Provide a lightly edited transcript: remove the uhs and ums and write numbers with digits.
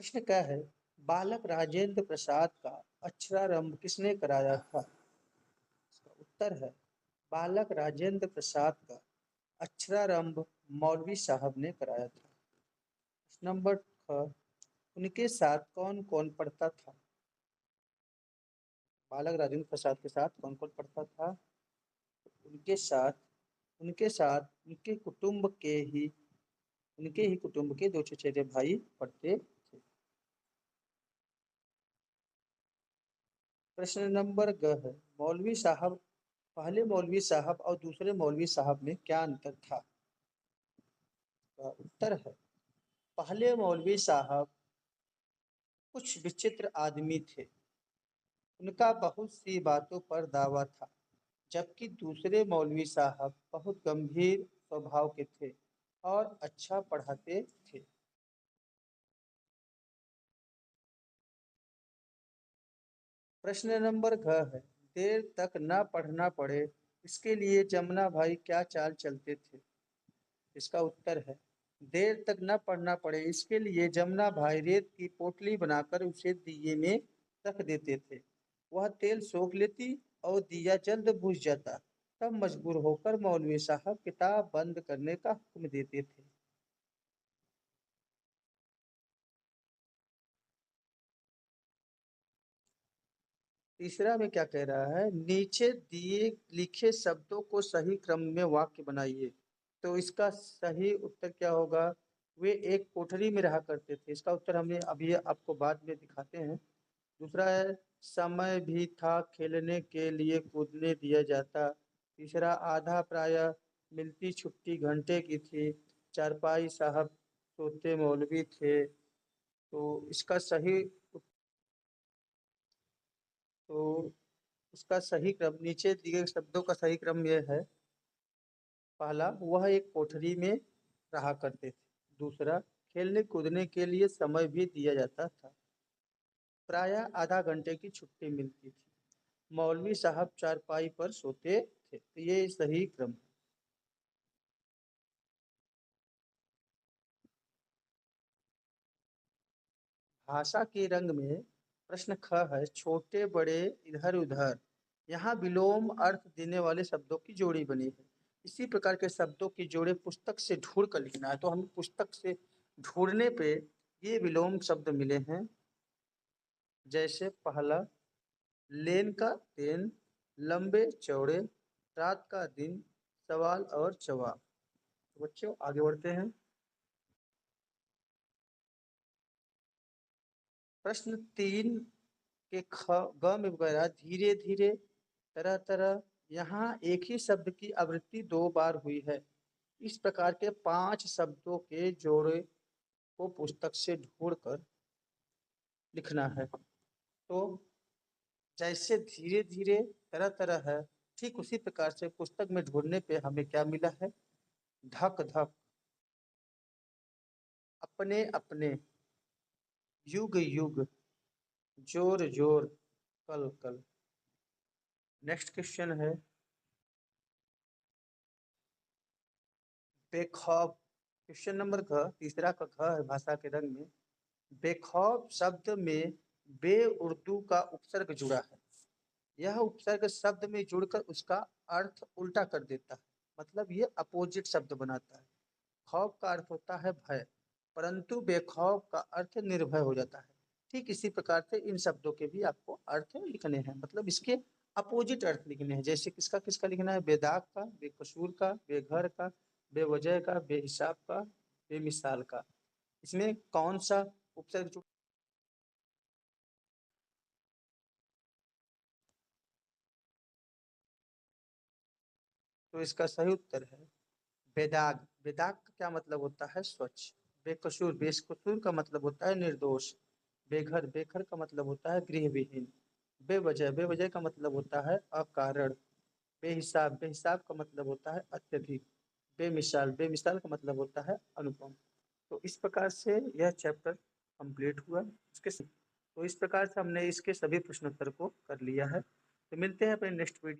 प्रश्न क्या है? बालक राजेंद्र प्रसाद का अक्षरारंभ किसने कराया था? इसका उत्तर है बालक राजेंद्र प्रसाद का अक्षरारंभ मौलवी साहब ने कराया था। प्रश्न नंबर ख, उनके साथ कौन कौन पढ़ता था? बालक राजेंद्र प्रसाद के साथ कौन कौन पढ़ता था? उनके साथ उनके साथ उनके ही कुटुंब के दो चचेरे भाई पढ़ते थे। प्रश्न नंबर ग है, मौलवी साहब पहले मौलवी साहब और दूसरे मौलवी साहब में क्या अंतर था? का उत्तर है पहले मौलवी साहब कुछ विचित्र आदमी थे, उनका बहुत सी बातों पर दावा था, जबकि दूसरे मौलवी साहब बहुत गंभीर स्वभाव के थे और अच्छा पढ़ाते थे। प्रश्न नंबर घ है, देर तक न पढ़ना पड़े इसके लिए जमुना भाई क्या चाल चलते थे? इसका उत्तर है देर तक न पढ़ना पड़े इसके लिए जमुना भाई रेत की पोटली बनाकर उसे दिए में रख देते थे। वह तेल सोख लेती और दिया जल्द बुझ जाता। तब मजबूर होकर मौलवी साहब किताब बंद करने का हुक्म देते थे। तीसरा में क्या कह रहा है, नीचे दिए लिखे शब्दों को सही क्रम में वाक्य बनाइए। तो इसका सही उत्तर क्या होगा? वे एक कोठरी में रहा करते थे। इसका उत्तर हमने अभी आपको बाद में दिखाते हैं। दूसरा है, समय भी था खेलने के लिए कूदने दिया जाता। तीसरा, आधा प्राय मिलती छुट्टी घंटे की थी। चारपाई साहब सोते मौलवी थे। तो इसका सही तो उसका सही क्रम, नीचे दिए गए शब्दों का सही क्रम यह है। पहला, वह एक कोठरी में रहा करते थे। दूसरा, खेलने कूदने के लिए समय भी दिया जाता था। प्राय आधा घंटे की छुट्टी मिलती थी। मौलवी साहब चारपाई पर सोते थे। तो ये सही क्रम है। भाषा के रंग में प्रश्न ख है, छोटे बड़े इधर उधर। यहाँ विलोम अर्थ देने वाले शब्दों की जोड़ी बनी है। इसी प्रकार के शब्दों की जोड़ी पुस्तक से ढूंढ कर लिखना है। तो हमें पुस्तक से ढूंढने पे ये विलोम शब्द मिले हैं। जैसे पहला, लेन का तेन, लंबे चौड़े, रात का दिन, सवाल और जवाब। तो बच्चों आगे बढ़ते हैं। प्रश्न 3 के ख ग में वगैरह धीरे धीरे, तरह तरह। यहाँ एक ही शब्द की आवृत्ति दो बार हुई है। इस प्रकार के 5 शब्दों के जोड़े को पुस्तक से ढूंढकर लिखना है। तो जैसे धीरे धीरे, तरह तरह है, ठीक उसी प्रकार से पुस्तक में ढूंढने पे हमें क्या मिला है? धक धक, अपने अपने, युग युग, जोर जोर, कल कल। नेक्स्ट क्वेश्चन है बेखौफ। क्वेश्चन नंबर घ, तीसरा का घ है भाषा के रंग में। बेखौफ शब्द में बे उर्दू का उपसर्ग जुड़ा है। यह उपसर्ग शब्द में जुड़कर उसका अर्थ उल्टा कर देता है। मतलब ये अपोजिट शब्द बनाता है। खौफ का अर्थ होता है भय, परंतु बेखौफ का अर्थ निर्भय हो जाता है। ठीक इसी प्रकार से इन शब्दों के भी आपको अर्थ लिखने हैं, मतलब इसके अपोजिट अर्थ लिखने हैं। जैसे किसका किसका लिखना है? बेदाग का, बेकसूर का, बेघर का, बेवजह का, बेहिसाब का, बेमिसाल का। इसमें कौन सा उपसर्ग तो इसका सही उत्तर है बेदाग। बेदाग का क्या मतलब होता है? स्वच्छ। बेकसूर, बेकसूर का मतलब होता है निर्दोष। बेघर, बेघर का मतलब होता है गृह विहीन। बेवजह, बेवजह का मतलब होता है अकारण। बेहिसाब, बेहिसाब का मतलब होता है अत्यधिक। बेमिसाल, बेमिसाल का मतलब होता है अनुपम। तो इस प्रकार से यह चैप्टर कंप्लीट हुआ। तो इस प्रकार से हमने इसके सभी प्रश्नोत्तर को कर लिया है। तो मिलते हैं अपने नेक्स्ट वीडियो।